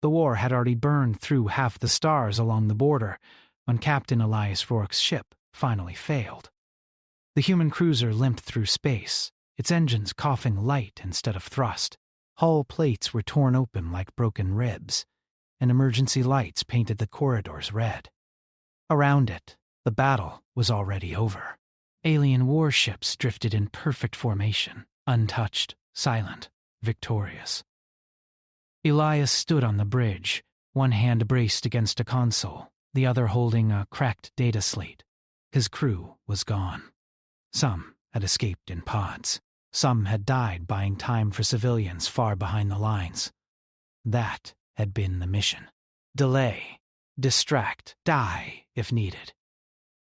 The war had already burned through half the stars along the border when Captain Elias Rourke's ship finally failed. The human cruiser limped through space, its engines coughing light instead of thrust. Hull plates were torn open like broken ribs, and emergency lights painted the corridors red. Around it, the battle was already over. Alien warships drifted in perfect formation, untouched, silent, victorious. Elias stood on the bridge, one hand braced against a console, the other holding a cracked data slate. His crew was gone. Some had escaped in pods. Some had died buying time for civilians far behind the lines. That had been the mission. Delay, distract, die if needed.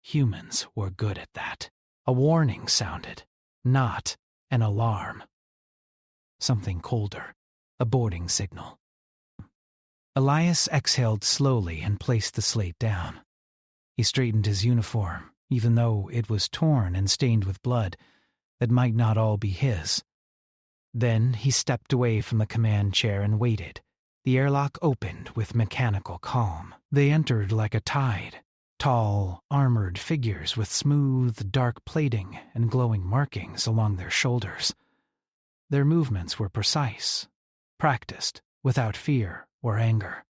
Humans were good at that. A warning sounded, not an alarm. Something colder, a boarding signal. Elias exhaled slowly and placed the slate down. He straightened his uniform, even though it was torn and stained with blood that might not all be his. Then he stepped away from the command chair and waited. The airlock opened with mechanical calm. They entered like a tide. Tall, armored figures with smooth, dark plating and glowing markings along their shoulders. Their movements were precise, practiced, without fear or anger.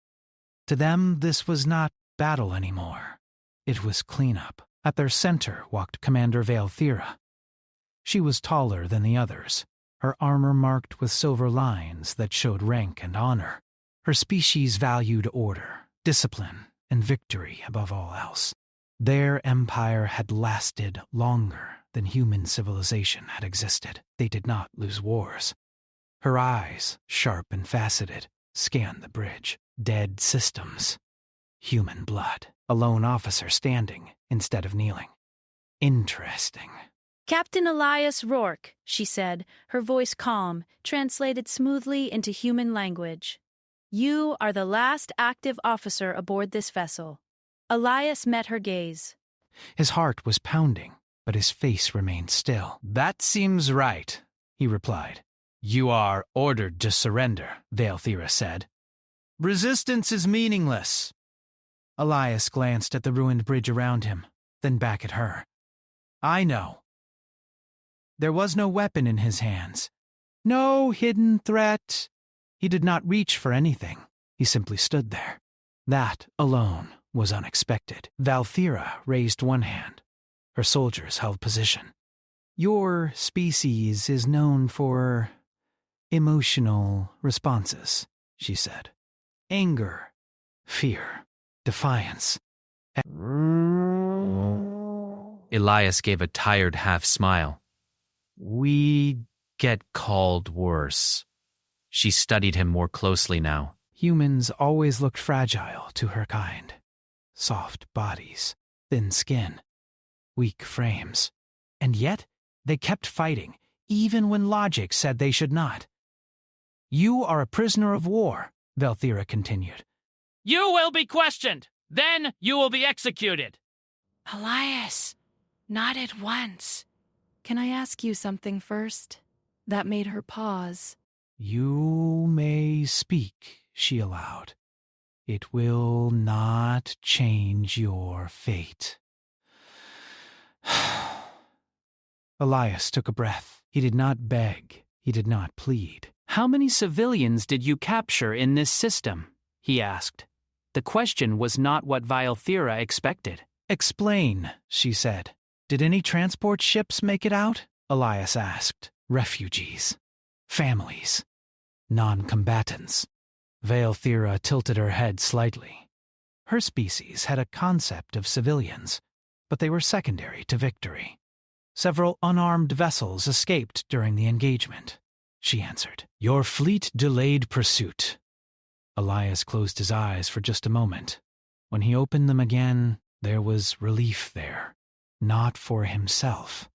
To them, this was not battle anymore. It was cleanup. At their center walked Commander Valthira. She was taller than the others, her armor marked with silver lines that showed rank and honor. Her species valued order, discipline, and victory above all else. Their empire had lasted longer than human civilization had existed. They did not lose wars. Her eyes, sharp and faceted, scanned the bridge. Dead systems. Human blood. A lone officer standing instead of kneeling. Interesting. Captain Elias Rourke, she said, her voice calm, translated smoothly into human language. You are the last active officer aboard this vessel. Elias met her gaze. His heart was pounding, but his face remained still. That seems right, he replied. You are ordered to surrender, Valthira said. Resistance is meaningless. Elias glanced at the ruined bridge around him, then back at her. I know. There was no weapon in his hands. No hidden threat. He did not reach for anything. He simply stood there. That alone was unexpected. Valthira raised one hand. Her soldiers held position. Your species is known for emotional responses, she said. Anger, fear, defiance. Elias gave a tired half smile. We get called worse. She studied him more closely now. Humans always looked fragile to her kind. Soft bodies, thin skin, weak frames. And yet, they kept fighting, even when logic said they should not. You are a prisoner of war, Valthira continued. You will be questioned. Then you will be executed. Elias, not at once. Can I ask you something first? That made her pause. You may speak, she allowed. It will not change your fate. Elias took a breath. He did not beg. He did not plead. How many civilians did you capture in this system? He asked. The question was not what Valthira expected. Explain, she said. Did any transport ships make it out? Elias asked. Refugees. Families. Non-combatants. Valthira tilted her head slightly. Her species had a concept of civilians, but they were secondary to victory. Several unarmed vessels escaped during the engagement, she answered. Your fleet delayed pursuit. Elias closed his eyes for just a moment. When he opened them again, there was relief there. Not for himself.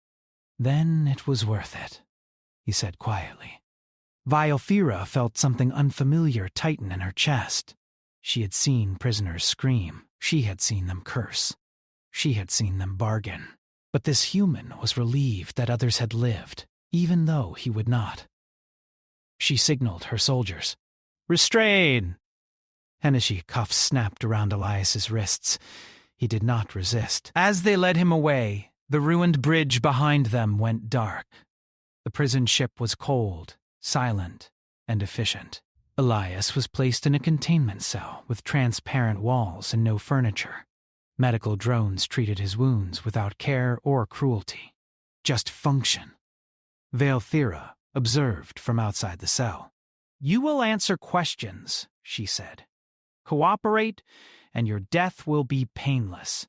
Then it was worth it, he said quietly. Valthira felt something unfamiliar tighten in her chest. She had seen prisoners scream. She had seen them curse. She had seen them bargain. But this human was relieved that others had lived, even though he would not. She signaled her soldiers. Restrain! Hennessy cuffs snapped around Elias's wrists. He did not resist. As they led him away, the ruined bridge behind them went dark. The prison ship was cold, silent, and efficient. Elias was placed in a containment cell with transparent walls and no furniture. Medical drones treated his wounds without care or cruelty. Just function. Valthira observed from outside the cell. "You will answer questions," she said. "Cooperate, and your death will be painless."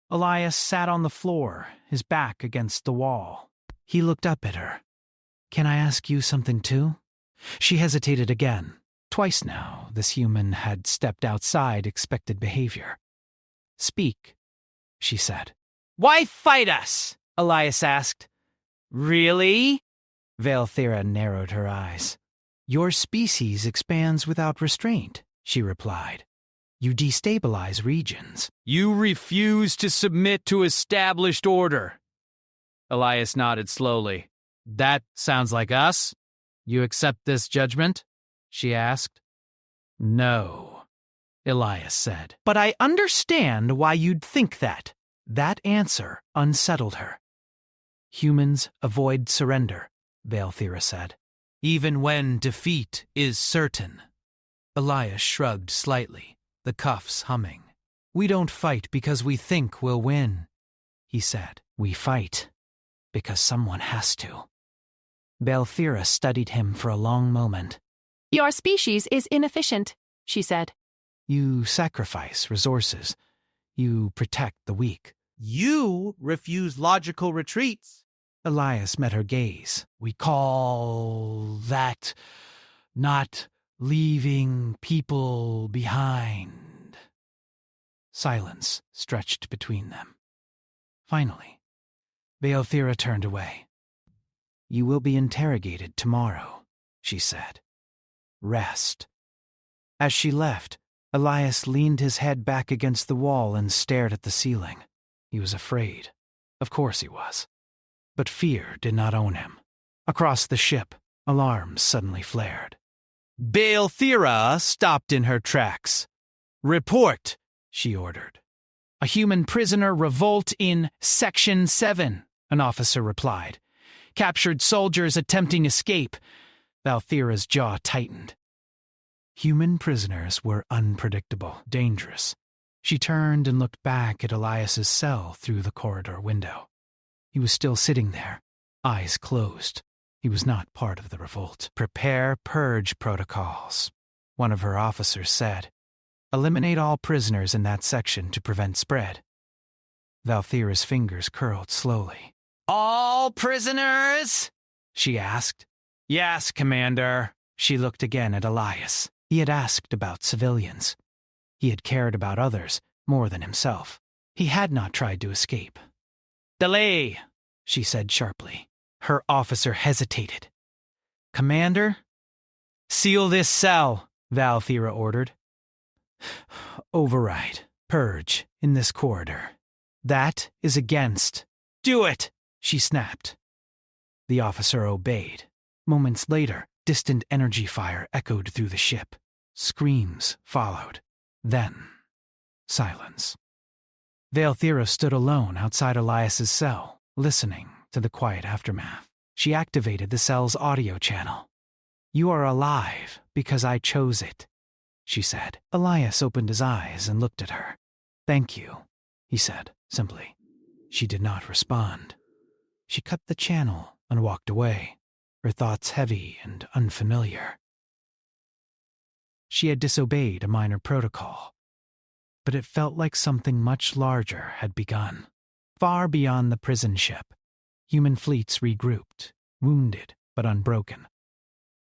Elias sat on the floor, his back against the wall. He looked up at her. "Can I ask you something too?" She hesitated again. Twice now, this human had stepped outside expected behavior. "Speak," she said. "Why fight us?" Elias asked. "Really?" Valthira narrowed her eyes. "Your species expands without restraint," she replied. "You destabilize regions." "You refuse to submit to established order." Elias nodded slowly. "That sounds like us. You accept this judgment?" she asked. "No," Elias said. "But I understand why you'd think that." That answer unsettled her. "Humans avoid surrender," Valthira said, "even when defeat is certain." Elias shrugged slightly, the cuffs humming. "We don't fight because we think we'll win," he said. "We fight because someone has to." Valthira studied him for a long moment. "Your species is inefficient," she said. "You sacrifice resources. You protect the weak." "You refuse logical retreats." Elias met her gaze. "We call that not leaving people behind." Silence stretched between them. Finally, Valthira turned away. "You will be interrogated tomorrow," she said. "Rest." As she left, Elias leaned his head back against the wall and stared at the ceiling. He was afraid. Of course he was. But fear did not own him. Across the ship, alarms suddenly flared. Valthira stopped in her tracks. "Report," she ordered. "A human prisoner revolt in Section 7, an officer replied. "Captured soldiers attempting escape." Valthira's jaw tightened. Human prisoners were unpredictable, dangerous. She turned and looked back at Elias's cell through the corridor window. He was still sitting there, eyes closed. He was not part of the revolt. "Prepare purge protocols," one of her officers said. "Eliminate all prisoners in that section to prevent spread." Valthira's fingers curled slowly. "All prisoners?" she asked. "Yes, Commander." She looked again at Elias. He had asked about civilians. He had cared about others more than himself. He had not tried to escape. "Delay," she said sharply. Her officer hesitated. "Commander?" "Seal this cell," Valthira ordered. "Override. Purge in this corridor. That is against." "Do it," she snapped. The officer obeyed. Moments later, distant energy fire echoed through the ship. Screams followed. Then, silence. Valthira stood alone outside Elias's cell, listening to the quiet aftermath. She activated the cell's audio channel. "You are alive because I chose it," she said. Elias opened his eyes and looked at her. "Thank you," he said, simply. She did not respond. She cut the channel and walked away, her thoughts heavy and unfamiliar. She had disobeyed a minor protocol, but it felt like something much larger had begun. Far beyond the prison ship, human fleets regrouped, wounded but unbroken.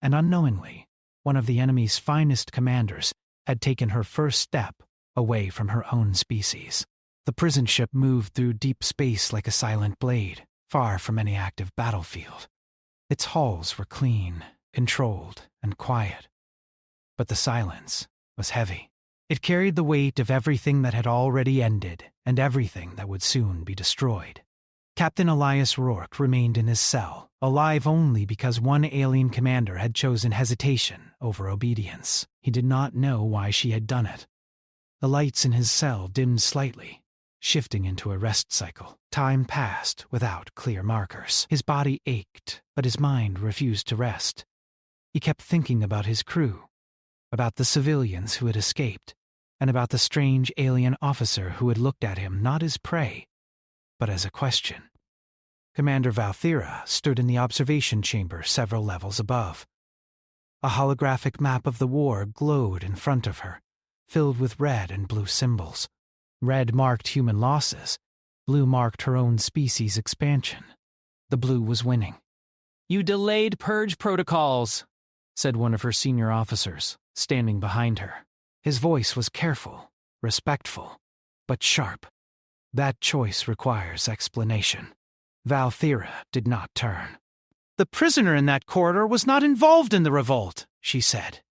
And unknowingly, one of the enemy's finest commanders had taken her first step away from her own species. The prison ship moved through deep space like a silent blade, far from any active battlefield. Its halls were clean, controlled, and quiet. But the silence was heavy. It carried the weight of everything that had already ended and everything that would soon be destroyed. Captain Elias Rourke remained in his cell, alive only because one alien commander had chosen hesitation over obedience. He did not know why she had done it. The lights in his cell dimmed slightly, shifting into a rest cycle. Time passed without clear markers. His body ached, but his mind refused to rest. He kept thinking about his crew, about the civilians who had escaped, and about the strange alien officer who had looked at him not as prey, but as a question. Commander Valthera stood in the observation chamber several levels above. A holographic map of the war glowed in front of her, filled with red and blue symbols. Red marked human losses. Blue marked her own species' expansion. The blue was winning. "You delayed purge protocols," said one of her senior officers, standing behind her. His voice was careful, respectful, but sharp. That choice requires explanation. Valthera did not turn. "The prisoner in that corridor was not involved in the revolt," she said.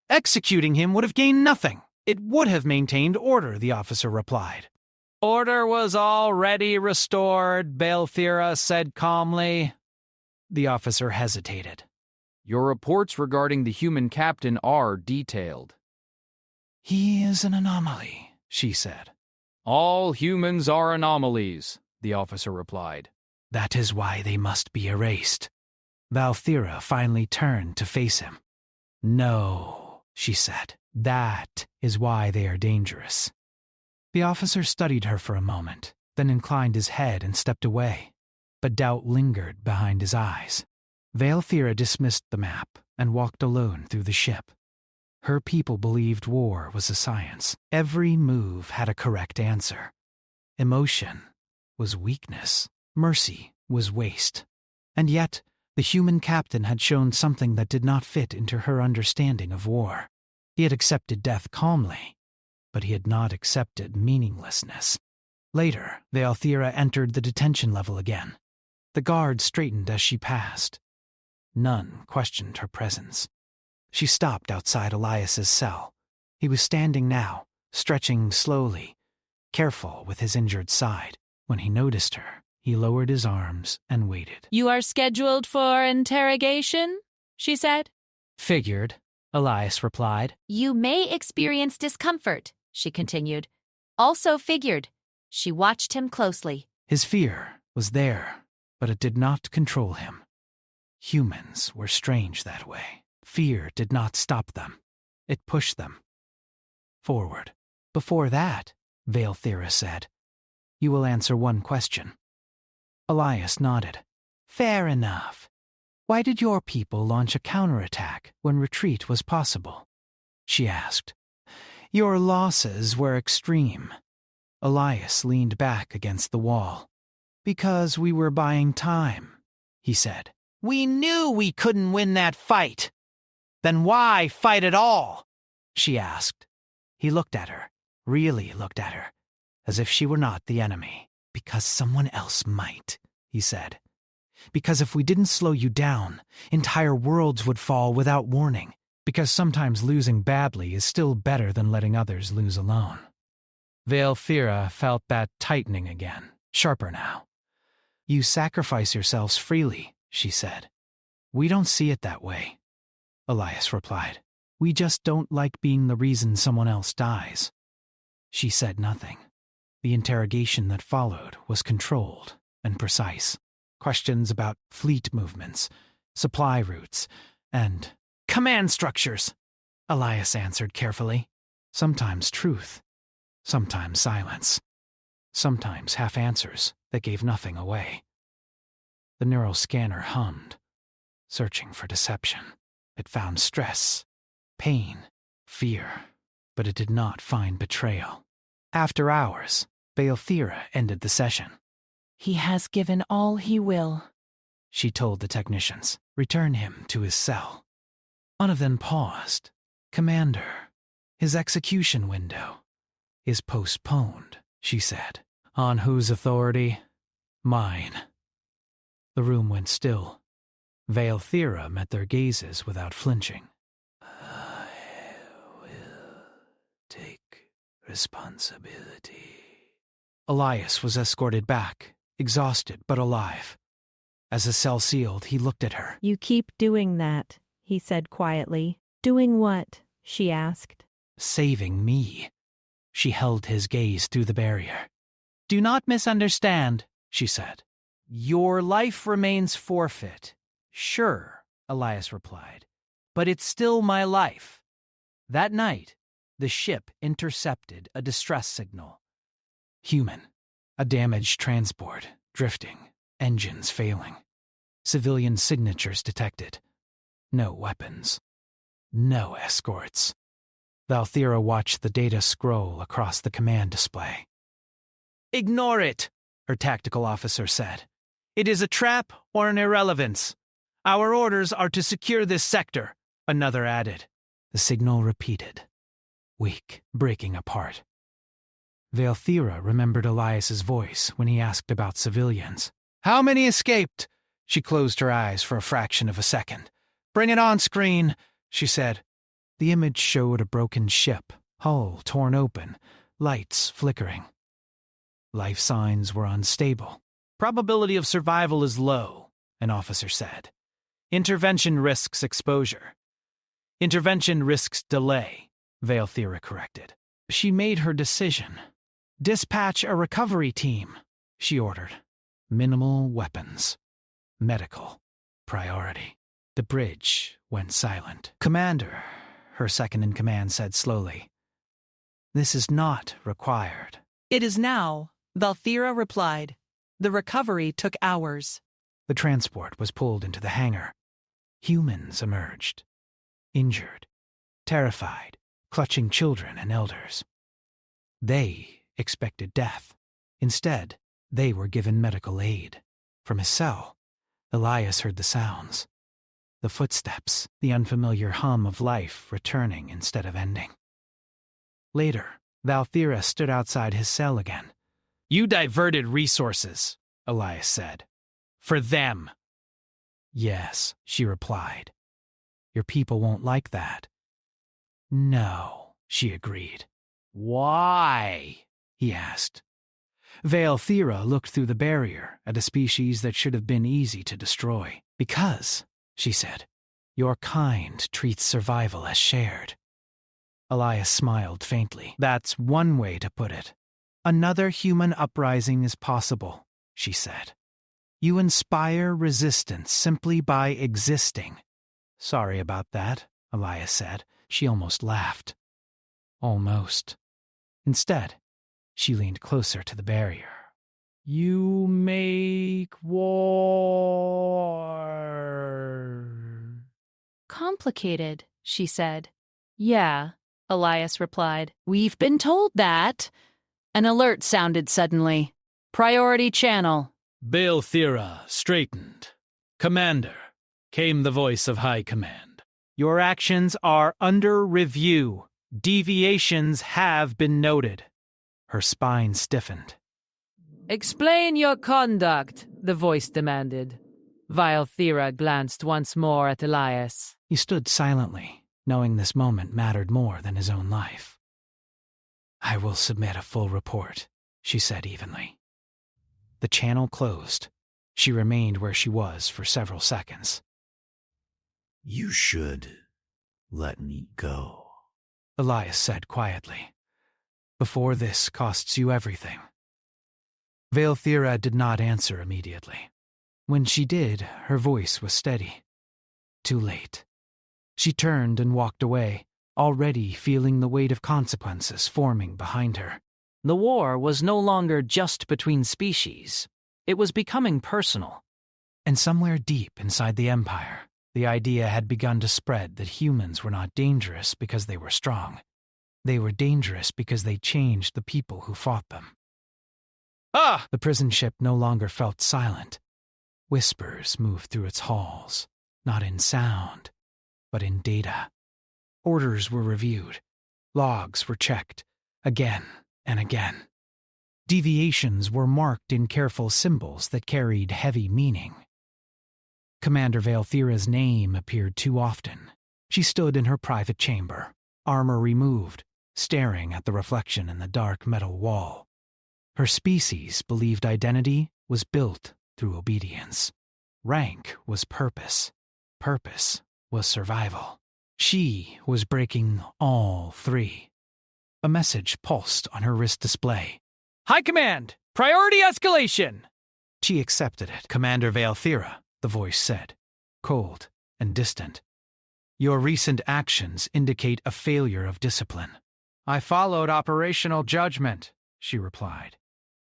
"Executing him would have gained nothing. It would have maintained order," the officer replied. "Order was already restored," Valthera said calmly. The officer hesitated. "Your reports regarding the human captain are detailed." "He is an anomaly," she said. "All humans are anomalies," the officer replied. "That is why they must be erased." Valthera finally turned to face him. "No," she said. "That is why they are dangerous." The officer studied her for a moment, then inclined his head and stepped away. But doubt lingered behind his eyes. Valthera dismissed the map and walked alone through the ship. Her people believed war was a science. Every move had a correct answer. Emotion was weakness. Mercy was waste. And yet, the human captain had shown something that did not fit into her understanding of war. He had accepted death calmly, but he had not accepted meaninglessness. Later, Valthera entered the detention level again. The guard straightened as she passed. None questioned her presence. She stopped outside Elias's cell. He was standing now, stretching slowly, careful with his injured side. When he noticed her, he lowered his arms and waited. "You are scheduled for interrogation?" she said. "Figured," Elias replied. "You may experience discomfort," she continued. "Also figured." She watched him closely. His fear was there, but it did not control him. Humans were strange that way. Fear did not stop them. It pushed them forward. "Before that," Valthera said, "you will answer one question." Elias nodded. "Fair enough. Why did your people launch a counterattack when retreat was possible?" she asked. "Your losses were extreme." Elias leaned back against the wall. "Because we were buying time," he said. "We knew we couldn't win that fight." "Then why fight at all?" she asked. He looked at her, really looked at her, as if she were not the enemy. "Because someone else might," he said. "Because if we didn't slow you down, entire worlds would fall without warning. Because sometimes losing badly is still better than letting others lose alone." Valthera felt that tightening again, sharper now. "You sacrifice yourselves freely," she said. "We don't see it that way," Elias replied. "We just don't like being the reason someone else dies." She said nothing. The interrogation that followed was controlled and precise. Questions about fleet movements, supply routes, and command structures, Elias answered carefully. Sometimes truth, sometimes silence, sometimes half answers that gave nothing away. The neural scanner hummed, searching for deception. It found stress, pain, fear, but it did not find betrayal. After hours, Valthera ended the session. "He has given all he will," she told the technicians. "Return him to his cell." One of them paused. "Commander, his execution window is postponed," she said. "On whose authority?" "Mine." The room went still. Valthera met their gazes without flinching. "I will take responsibility." Elias was escorted back, exhausted but alive. As his cell sealed, he looked at her. You keep doing that, he said quietly. Doing what? She asked. Saving me. She held his gaze through the barrier. Do not misunderstand, she said. Your life remains forfeit. Sure, Elias replied, but it's still my life. That night, the ship intercepted a distress signal. Human. A damaged transport, drifting, engines failing. Civilian signatures detected. No weapons. No escorts. Valthera watched the data scroll across the command display. Ignore it, her tactical officer said. It is a trap or an irrelevance. Our orders are to secure this sector, another added. The signal repeated. Weak, breaking apart. Valthera remembered Elias's voice when he asked about civilians. How many escaped? She closed her eyes for a fraction of a second. Bring it on screen, she said. The image showed a broken ship, hull torn open, lights flickering. Life signs were unstable. Probability of survival is low, an officer said. Intervention risks exposure. Intervention risks delay, Valthera corrected. She made her decision. Dispatch a recovery team, she ordered. Minimal weapons. Medical. Priority. The bridge went silent. Commander, her second-in-command said slowly. This is not required. It is now, Valthera replied. The recovery took hours. The transport was pulled into the hangar. Humans emerged. Injured. Terrified. Clutching children and elders. They expected death. Instead, they were given medical aid. From his cell, Elias heard the sounds. The footsteps, the unfamiliar hum of life returning instead of ending. Later, Valthera stood outside his cell again. You diverted resources, Elias said. For them. Yes, she replied. Your people won't like that. No, she agreed. Why? He asked. Valthera looked through the barrier at a species that should have been easy to destroy. Because, she said, your kind treats survival as shared. Elias smiled faintly. That's one way to put it. Another human uprising is possible, she said. You inspire resistance simply by existing. Sorry about that, Elias said. She almost laughed. Almost. Instead, she leaned closer to the barrier. You make war. Complicated, she said. Yeah, Elias replied. We've been told that. An alert sounded suddenly. Priority channel. Valthera straightened. Commander, came the voice of High Command. Your actions are under review. Deviations have been noted. Her spine stiffened. Explain your conduct, the voice demanded. Valthera glanced once more at Elias. He stood silently, knowing this moment mattered more than his own life. I will submit a full report, she said evenly. The channel closed. She remained where she was for several seconds. You should let me go, Elias said quietly. Before this costs you everything. Valthera did not answer immediately. When she did, her voice was steady. Too late. She turned and walked away, already feeling the weight of consequences forming behind her. The war was no longer just between species. It was becoming personal. And somewhere deep inside the Empire, the idea had begun to spread that humans were not dangerous because they were strong. They were dangerous because they changed the people who fought them. Ah! The prison ship no longer felt silent. Whispers moved through its halls, not in sound, but in data. Orders were reviewed. Logs were checked, again and again. Deviations were marked in careful symbols that carried heavy meaning. Commander Valthera's name appeared too often. She stood in her private chamber, armor removed, staring at the reflection in the dark metal wall. Her species believed identity was built through obedience. Rank was purpose. Purpose was survival. She was breaking all three. A message pulsed on her wrist display. High Command! Priority escalation! She accepted it. Commander Valthira, the voice said, cold and distant. Your recent actions indicate a failure of discipline. I followed operational judgment, she replied.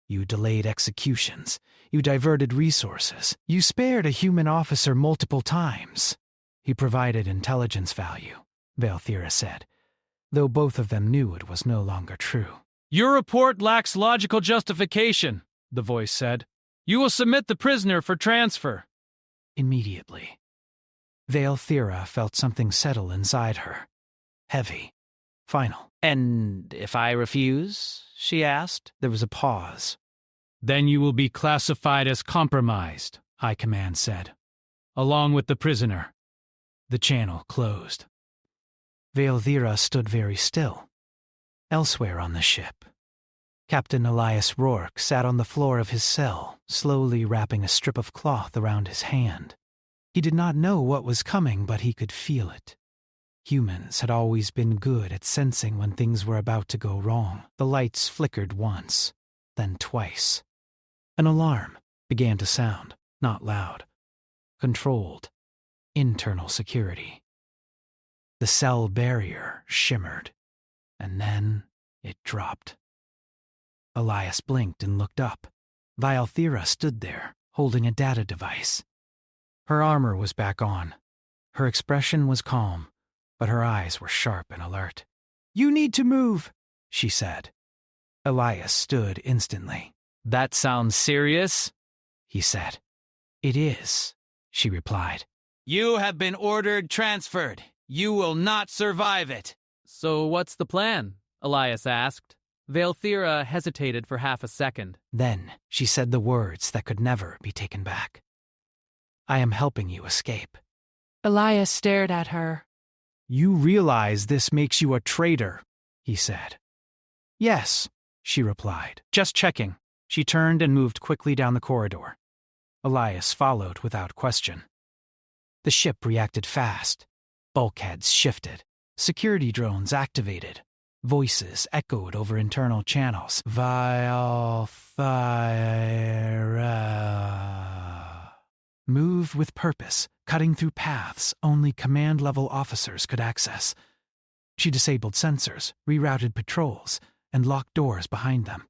You delayed executions. You diverted resources. You spared a human officer multiple times. He provided intelligence value, Valthira said, though both of them knew it was no longer true. Your report lacks logical justification, the voice said. You will submit the prisoner for transfer. Immediately, Valthira felt something settle inside her. Heavy. Final. And if I refuse? She asked. There was a pause. Then you will be classified as compromised, High Command said, along with the prisoner. The channel closed. Valthira stood very still. Elsewhere on the ship, Captain Elias Rourke sat on the floor of his cell, slowly wrapping a strip of cloth around his hand. He did not know what was coming, but he could feel it. Humans had always been good at sensing when things were about to go wrong. The lights flickered once, then twice. An alarm began to sound, not loud. Controlled. Internal security. The cell barrier shimmered, and then it dropped. Elias blinked and looked up. Valthira stood there, holding a data device. Her armor was back on. Her expression was calm, but her eyes were sharp and alert. "You need to move," she said. Elias stood instantly. "That sounds serious," he said. "It is," she replied. "You have been ordered transferred. You will not survive it." "So what's the plan?" Elias asked. Valthira hesitated for half a second. Then she said the words that could never be taken back. "I am helping you escape." Elias stared at her. "You realize this makes you a traitor," he said. "Yes," she replied. "Just checking." She turned and moved quickly down the corridor. Elias followed without question. The ship reacted fast. Bulkheads shifted. Security drones activated. Voices echoed over internal channels. Valthira. Move with purpose, cutting through paths only command-level officers could access. She disabled sensors, rerouted patrols, and locked doors behind them.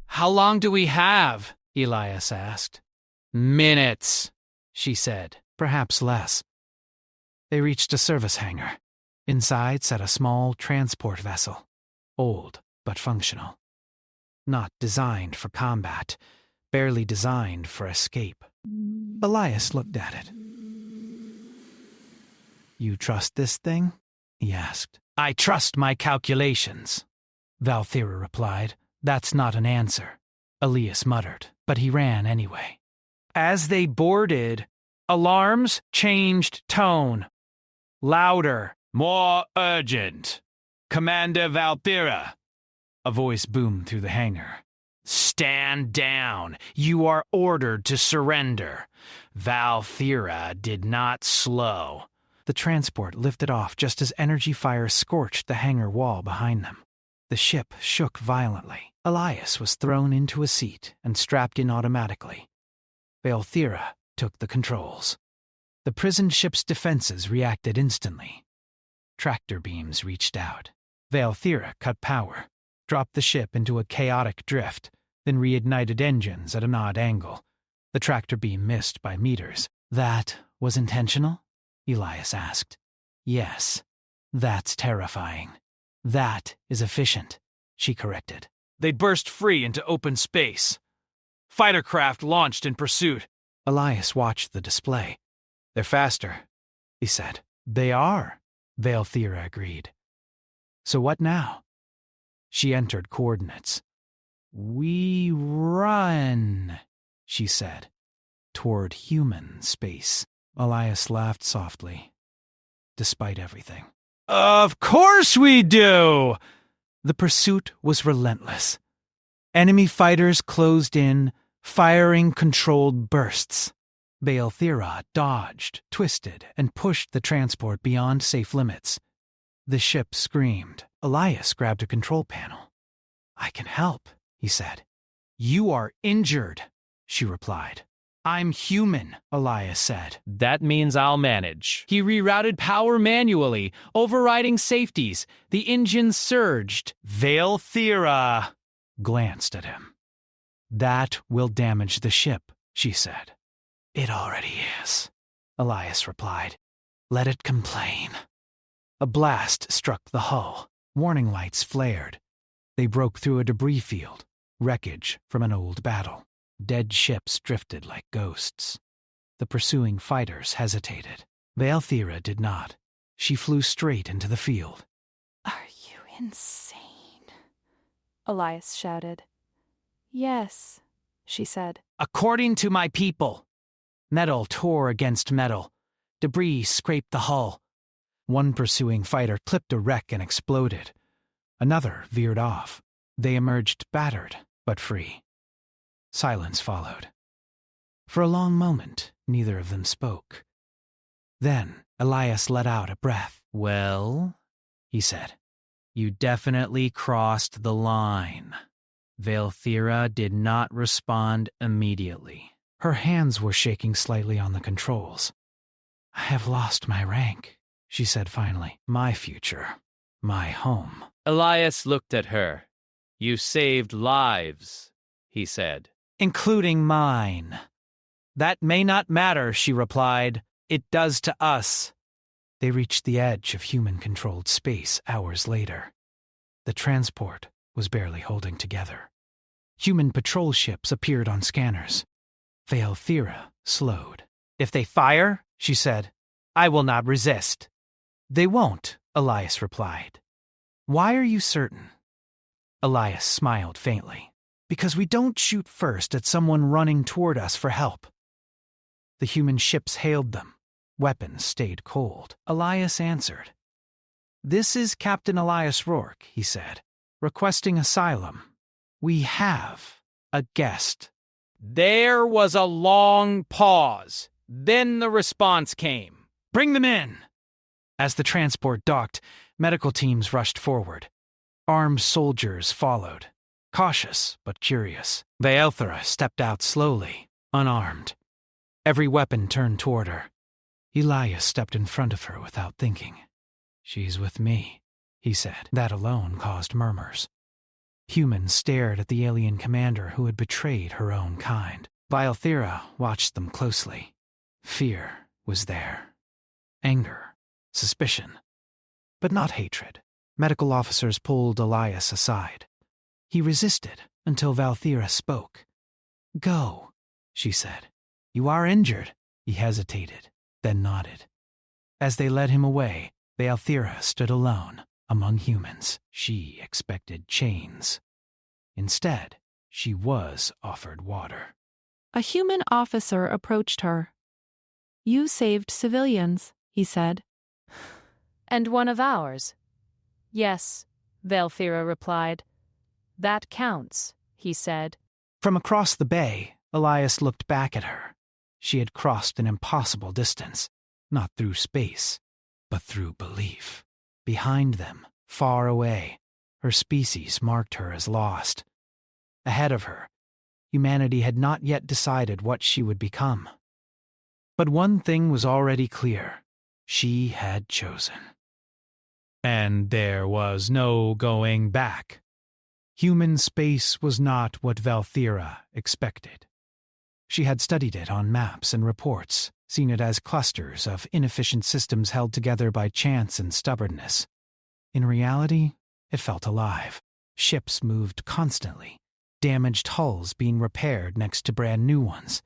"How long do we have?" Elias asked. "Minutes," she said, perhaps less. They reached a service hangar. Inside sat a small transport vessel, old but functional. Not designed for combat, barely designed for escape. Elias looked at it. "You trust this thing?" he asked. "I trust my calculations," Valthira replied. "That's not an answer," Elias muttered, but he ran anyway. As they boarded, alarms changed tone. Louder. "More urgent. Commander Valthira," a voice boomed through the hangar. "Stand down. You are ordered to surrender. Valthira did not slow." The transport lifted off just as energy fire scorched the hangar wall behind them. The ship shook violently. Elias was thrown into a seat and strapped in automatically. Valthira took the controls. The prison ship's defenses reacted instantly. Tractor beams reached out. Valthira cut power, dropped the ship into a chaotic drift, then reignited engines at an odd angle. The tractor beam missed by meters. "That was intentional?" Elias asked. "Yes. That's terrifying. That is efficient," she corrected. They burst free into open space. Fighter craft launched in pursuit. Elias watched the display. "They're faster," he said. "They are," Valthira agreed. "So what now?" She entered coordinates. "We run," she said, "toward human space." Elias laughed softly, despite everything. "Of course we do!" The pursuit was relentless. Enemy fighters closed in, firing controlled bursts. Balethira dodged, twisted, and pushed the transport beyond safe limits. The ship screamed. Elias grabbed a control panel. "I can help," he said. "You are injured," she replied. "I'm human," Elias said. "That means I'll manage." He rerouted power manually, overriding safeties. The engine surged. Balethira glanced at him. "That will damage the ship," she said. "It already is," Elias replied. "Let it complain." A blast struck the hull. Warning lights flared. They broke through a debris field, wreckage from an old battle. Dead ships drifted like ghosts. The pursuing fighters hesitated. Balethira did not. She flew straight into the field. "Are you insane?" Elias shouted. "Yes," she said. "According to my people." Metal tore against metal. Debris scraped the hull. One pursuing fighter clipped a wreck and exploded. Another veered off. They emerged battered, but free. Silence followed. For a long moment, neither of them spoke. Then Elias let out a breath. "Well," he said, "you definitely crossed the line." Balethira did not respond immediately. Her hands were shaking slightly on the controls. "I have lost my rank," she said finally. "My future. My home." Elias looked at her. "You saved lives," he said. "Including mine." "That may not matter," she replied. "It does to us." They reached the edge of human-controlled space hours later. The transport was barely holding together. Human patrol ships appeared on scanners. Balethira slowed. "If they fire," she said, "I will not resist." "They won't," Elias replied. "Why are you certain?" Elias smiled faintly. "Because we don't shoot first at someone running toward us for help." The human ships hailed them. Weapons stayed cold. Elias answered. "This is Captain Elias Rourke," he said, "requesting asylum. We have a guest." There was a long pause. Then the response came. "Bring them in." As the transport docked, medical teams rushed forward. Armed soldiers followed, cautious but curious. Balethira stepped out slowly, unarmed. Every weapon turned toward her. Elias stepped in front of her without thinking. "She's with me," he said. That alone caused murmurs. Humans stared at the alien commander who had betrayed her own kind. Balethira watched them closely. Fear was there. Anger. Suspicion. But not hatred. Medical officers pulled Elias aside. He resisted until Balethira spoke. "Go," she said. "You are injured." He hesitated, then nodded. As they led him away, Balethira stood alone among humans. She expected chains. Instead, she was offered water. A human officer approached her. "You saved civilians," he said. "And one of ours." "Yes," Balethira replied. "That counts," he said. From across the bay, Elias looked back at her. She had crossed an impossible distance, not through space, but through belief. Behind them, far away, her species marked her as lost. Ahead of her, humanity had not yet decided what she would become. But one thing was already clear. She had chosen. And there was no going back. Human space was not what Balethira expected. She had studied it on maps and reports, seen it as clusters of inefficient systems held together by chance and stubbornness. In reality, it felt alive. Ships moved constantly, damaged hulls being repaired next to brand new ones.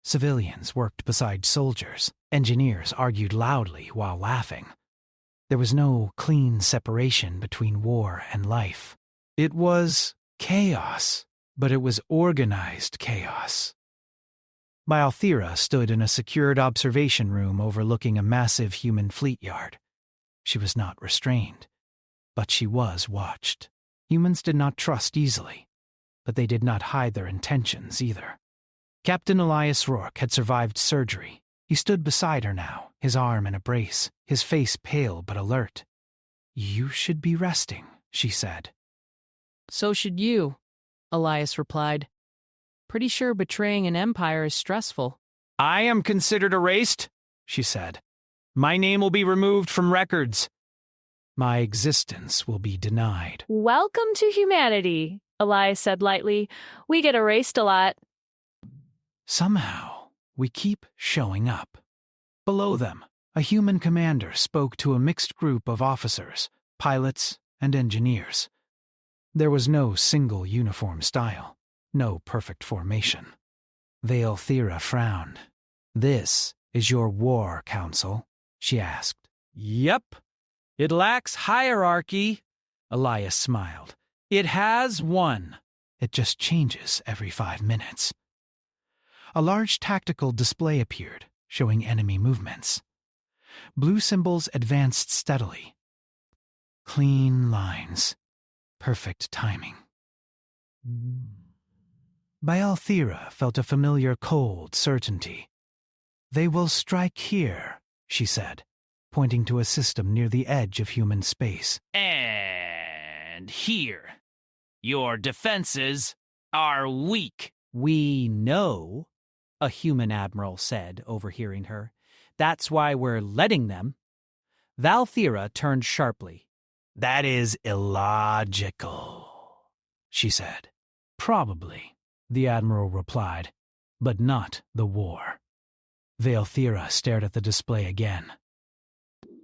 Civilians worked beside soldiers. Engineers argued loudly while laughing. There was no clean separation between war and life. It was chaos, but it was organized chaos. Balethira stood in a secured observation room overlooking a massive human fleet yard. She was not restrained, but she was watched. Humans did not trust easily, but they did not hide their intentions either. Captain Elias Rourke had survived surgery. He stood beside her now, his arm in a brace, his face pale but alert. "You should be resting," she said. "So should you," Elias replied. "Pretty sure betraying an empire is stressful." "I am considered erased," she said. "My name will be removed from records." "My existence will be denied." Welcome to humanity, Elias said lightly. "We get erased a lot." Somehow, we keep showing up. Below them, a human commander spoke to a mixed group of officers, pilots, and engineers. There was no single uniform style, no perfect formation. Veilthera frowned. "This is your war council?" she asked. "Yep. It lacks hierarchy," Elias smiled. "It has one." "It just changes every 5 minutes." A large tactical display appeared, showing enemy movements. Blue symbols advanced steadily. Clean lines. Perfect timing. Veilthera felt a familiar cold certainty. "They will strike here," she said, pointing to a system near the edge of human space. "And here. Your defenses are weak." "We know," a human admiral said, overhearing her. "That's why we're letting them." Veilthera turned sharply. "That is illogical," she said. "Probably," the admiral replied, "but not the war." Veilthera stared at the display again.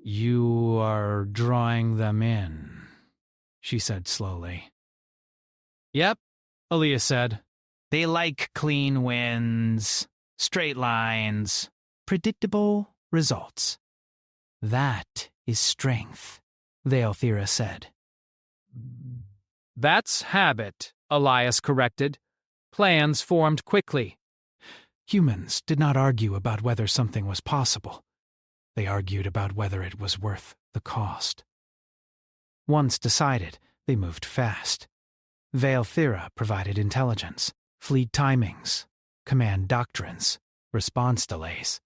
"You are drawing them in," she said slowly. "Yep," Elias said. "They like clean wins, straight lines, predictable results. That is strength," Veilthera said. "That's habit," Elias corrected. "Plans formed quickly." Humans did not argue about whether something was possible. They argued about whether it was worth the cost. Once decided, they moved fast. Veilthera provided intelligence, fleet timings, command doctrines, response delays.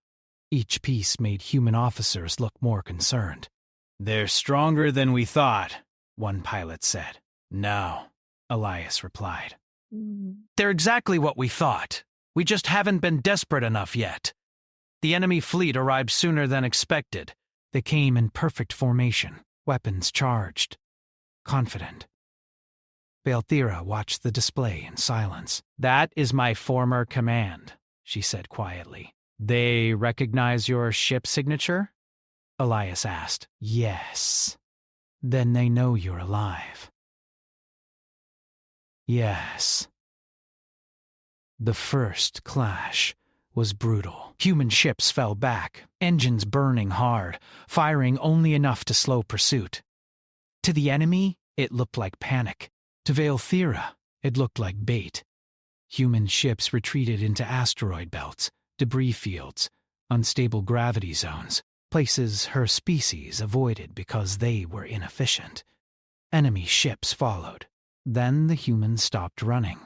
Each piece made human officers look more concerned. "They're stronger than we thought," one pilot said. "No," Elias replied. "They're exactly what we thought. We just haven't been desperate enough yet. The enemy fleet arrived sooner than expected. They came in perfect formation, weapons charged, confident." Veilthera watched the display in silence. "That is my former command," she said quietly. "They recognize your ship signature?" Elias asked. "Yes." "Then they know you're alive." "Yes." The first clash was brutal. Human ships fell back, engines burning hard, firing only enough to slow pursuit. To the enemy, it looked like panic. To Veilthera, it looked like bait. Human ships retreated into asteroid belts, debris fields, unstable gravity zones, places her species avoided because they were inefficient. Enemy ships followed. Then the humans stopped running.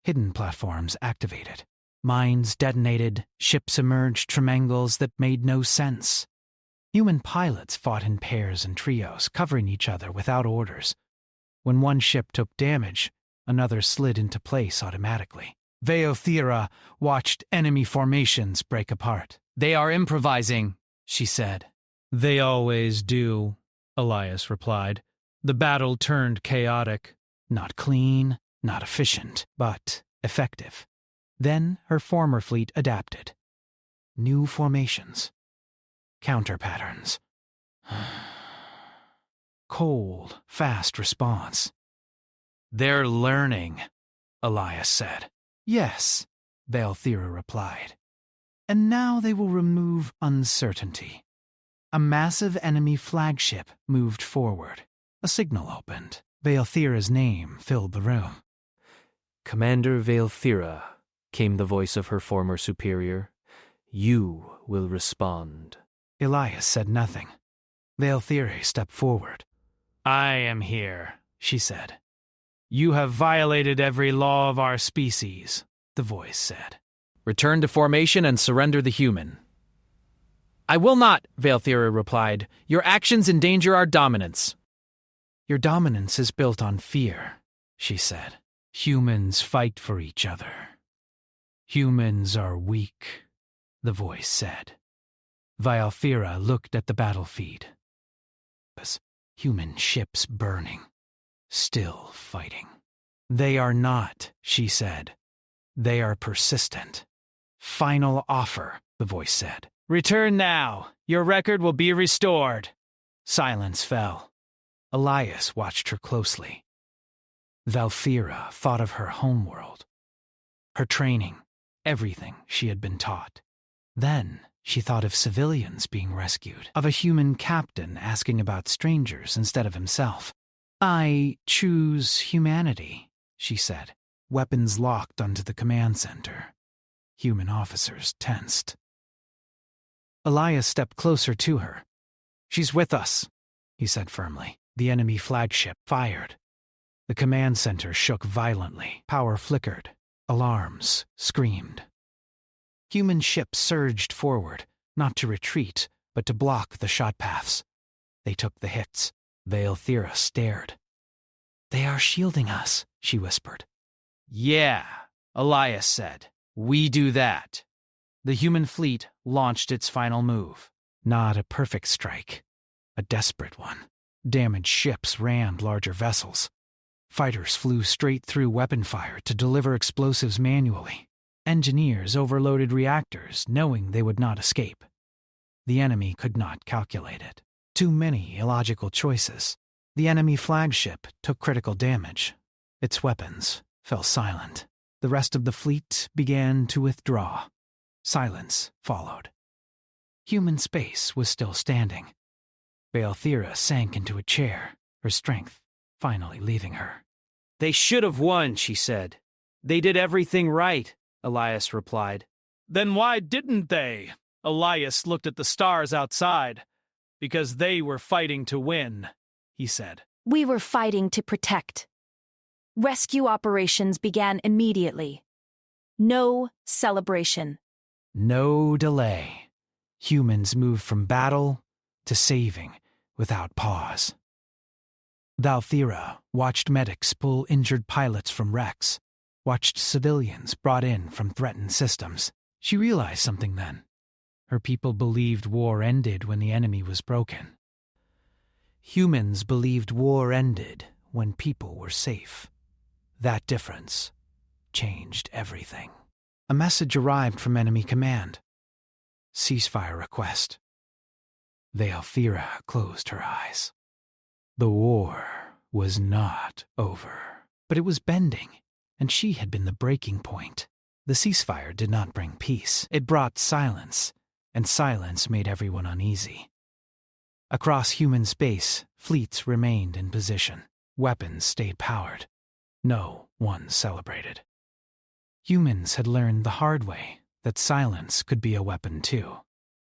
Hidden platforms activated. Mines detonated, ships emerged from angles that made no sense. Human pilots fought in pairs and trios, covering each other without orders. When one ship took damage, another slid into place automatically. Veilthera watched enemy formations break apart. "They are improvising," she said. "They always do," Elias replied. "The battle turned chaotic." Not clean, not efficient, but effective. Then her former fleet adapted. New formations. Counter patterns. Cold, fast response. "They're learning," Elias said. "Yes," Veilthera replied. "And now they will remove uncertainty." A massive enemy flagship moved forward. A signal opened. Veilthera's name filled the room. "Commander Veilthera," came the voice of her former superior. "You will respond." Elias said nothing. Veilthera stepped forward. "I am here," she said. "You have violated every law of our species," the voice said. Return to formation and surrender the human. I will not, Valthira replied. Your actions endanger our dominance. Your dominance is built on fear, she said. Humans fight for each other. Humans are weak, the voice said. Valthira looked at the battlefield. Human ships burning, still fighting. They are not, she said. They are persistent. Final offer, the voice said. Return now. Your record will be restored. Silence fell. Elias watched her closely. Valthira thought of her homeworld, her training, everything she had been taught. Then she thought of civilians being rescued, of a human captain asking about strangers instead of himself. I choose humanity, she said, weapons locked onto the command center. Human officers tensed. Elias stepped closer to her. She's with us, he said firmly. The enemy flagship fired. The command center shook violently. Power flickered. Alarms screamed. Human ships surged forward, not to retreat, but to block the shot paths. They took the hits. Valthira stared. They are shielding us, she whispered. Yeah, Elias said. We do that. The human fleet launched its final move. Not a perfect strike, a desperate one. Damaged ships rammed larger vessels. Fighters flew straight through weapon fire to deliver explosives manually. Engineers overloaded reactors, knowing they would not escape. The enemy could not calculate it. Too many illogical choices. The enemy flagship took critical damage. Its weapons fell silent. The rest of the fleet began to withdraw. Silence followed. Human space was still standing. Valthira sank into a chair, her strength finally leaving her. They should have won, she said. They did everything right, Elias replied. Then why didn't they? Elias looked at the stars outside. Because they were fighting to win, he said. We were fighting to protect. Rescue operations began immediately. No celebration. No delay. Humans moved from battle to saving without pause. Valthira watched medics pull injured pilots from wrecks, watched civilians brought in from threatened systems. She realized something then. Her people believed war ended when the enemy was broken. Humans believed war ended when people were safe. That difference changed everything. A message arrived from enemy command. Ceasefire request. Valthira closed her eyes. The war was not over, but it was bending, and she had been the breaking point. The ceasefire did not bring peace. It brought silence, and silence made everyone uneasy. Across human space, fleets remained in position. Weapons stayed powered. No one celebrated. Humans had learned the hard way that silence could be a weapon too.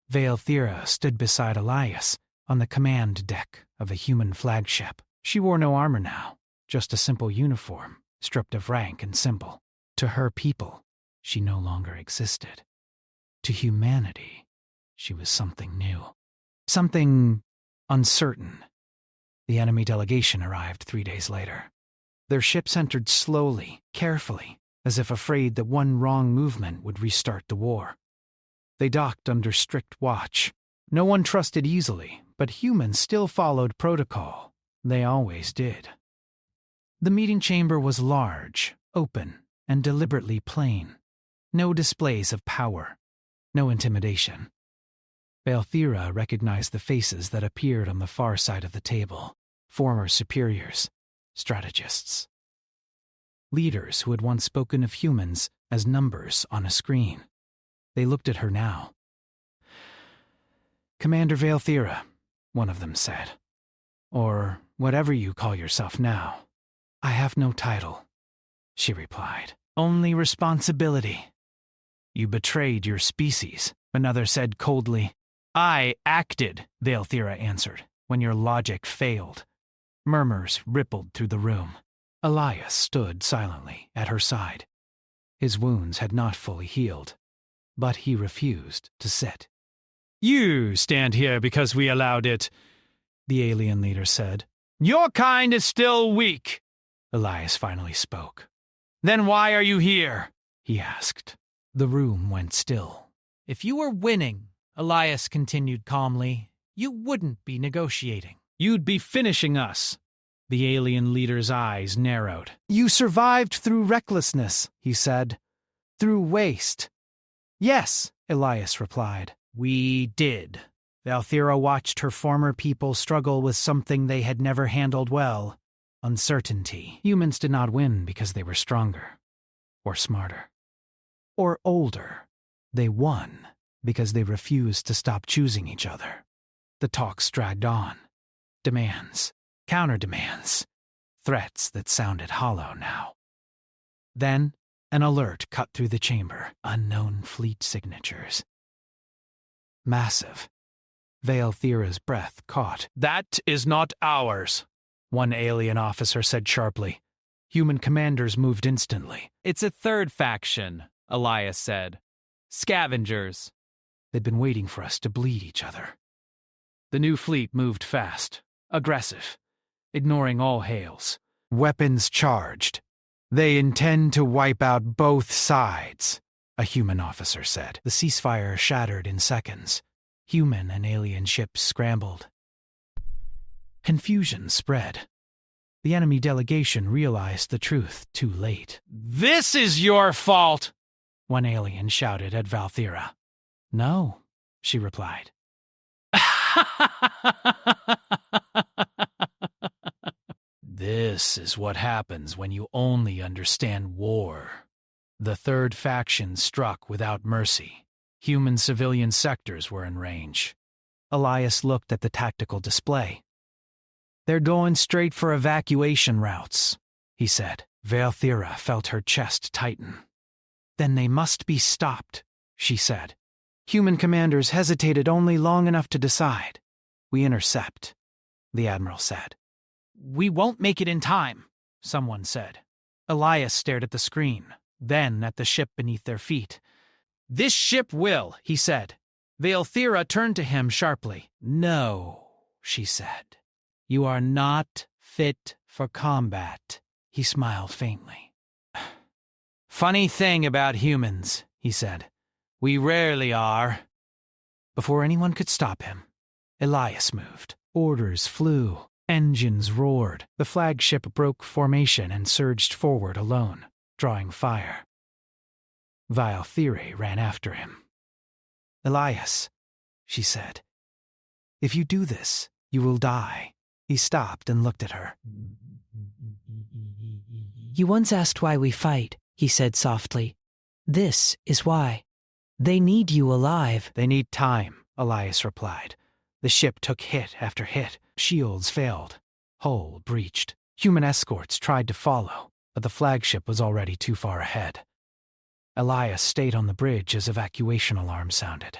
Valthira stood beside Elias on the command deck of a human flagship. She wore no armor now, just a simple uniform, stripped of rank and symbol. To her people, she no longer existed. To humanity, she was something new. Something uncertain. The enemy delegation arrived 3 days later. Their ships entered slowly, carefully, as if afraid that one wrong movement would restart the war. They docked under strict watch. No one trusted easily, but humans still followed protocol. They always did. The meeting chamber was large, open, and deliberately plain. No displays of power, no intimidation. Valthira recognized the faces that appeared on the far side of the table. Former superiors, strategists. Leaders who had once spoken of humans as numbers on a screen. They looked at her now. Commander Valthira, one of them said. Or whatever you call yourself now. I have no title, she replied. Only responsibility. You betrayed your species, another said coldly. I acted, Valthira answered, when your logic failed. Murmurs rippled through the room. Elias stood silently at her side. His wounds had not fully healed, but he refused to sit. You stand here because we allowed it, the alien leader said. Your kind is still weak, Elias finally spoke. Then why are you here? He asked. The room went still. If you were winning, Elias continued calmly, you wouldn't be negotiating. You'd be finishing us. The alien leader's eyes narrowed. You survived through recklessness, he said. Through waste. Yes, Elias replied. We did. Valthira watched her former people struggle with something they had never handled well. Uncertainty. Humans did not win because they were stronger. Or smarter. Or older. They won because they refused to stop choosing each other. The talks dragged on. Demands. Counter-demands. Threats that sounded hollow now. Then, an alert cut through the chamber. Unknown fleet signatures. Massive. Valthira's breath caught. That is not ours, one alien officer said sharply. Human commanders moved instantly. It's a third faction, Elias said. Scavengers. They'd been waiting for us to bleed each other. The new fleet moved fast, aggressive, ignoring all hails. Weapons charged. They intend to wipe out both sides, a human officer said. The ceasefire shattered in seconds. Human and alien ships scrambled. Confusion spread. The enemy delegation realized the truth too late. This is your fault, one alien shouted at Valthira. No, she replied. This is what happens when you only understand war. The third faction struck without mercy. Human civilian sectors were in range. Elias looked at the tactical display. They're going straight for evacuation routes, he said. Valthira felt her chest tighten. Then they must be stopped, she said. Human commanders hesitated only long enough to decide. We intercept, the admiral said. We won't make it in time, someone said. Elias stared at the screen, then at the ship beneath their feet. This ship will, he said. Valthira turned to him sharply. No, she said. You are not fit for combat, he smiled faintly. Funny thing about humans, he said. We rarely are. Before anyone could stop him, Elias moved. Orders flew. Engines roared. The flagship broke formation and surged forward alone, drawing fire. Valthira ran after him. Elias, she said. If you do this, you will die. He stopped and looked at her. You once asked why we fight, he said softly. This is why. They need you alive. They need time, Elias replied. The ship took hit after hit. Shields failed. Hull breached. Human escorts tried to follow, but the flagship was already too far ahead. Elias stayed on the bridge as evacuation alarms sounded.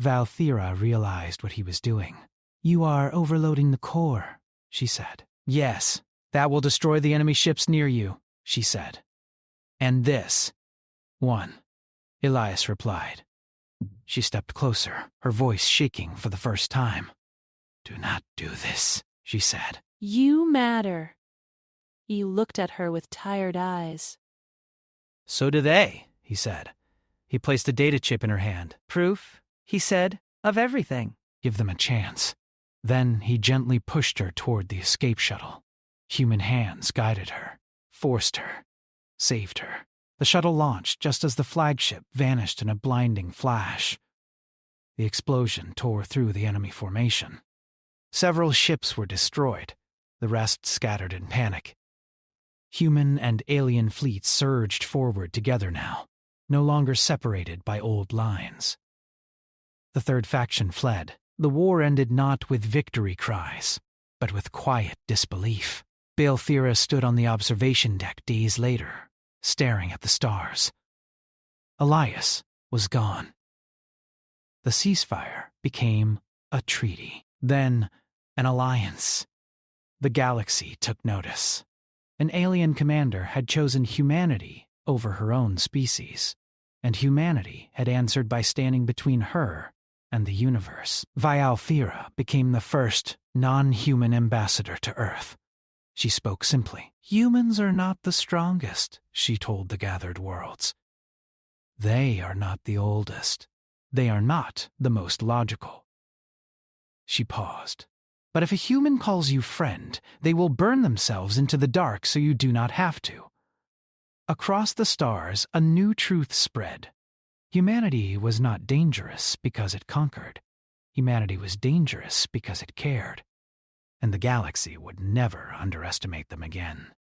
Valthira realized what he was doing. You are overloading the core, she said. Yes, that will destroy the enemy ships near you, she said. And this. One, Elias replied. She stepped closer, her voice shaking for the first time. Do not do this, she said. You matter. He looked at her with tired eyes. So do they, he said. He placed a data chip in her hand. Proof, he said, of everything. Give them a chance. Then he gently pushed her toward the escape shuttle. Human hands guided her, forced her, saved her. The shuttle launched just as the flagship vanished in a blinding flash. The explosion tore through the enemy formation. Several ships were destroyed, the rest scattered in panic. Human and alien fleets surged forward together now, no longer separated by old lines. The third faction fled. The war ended not with victory cries, but with quiet disbelief. Valthira stood on the observation deck days later, staring at the stars. Elias was gone. The ceasefire became a treaty, then an alliance. The galaxy took notice. An alien commander had chosen humanity over her own species. and humanity had answered by standing between her and the universe. Vialthira became the first non-human ambassador to Earth. She spoke simply. Humans are not the strongest, she told the gathered worlds. They are not the oldest. They are not the most logical. She paused. But if a human calls you friend, they will burn themselves into the dark so you do not have to. Across the stars, a new truth spread. Humanity was not dangerous because it conquered. Humanity was dangerous because it cared. And the galaxy would never underestimate them again.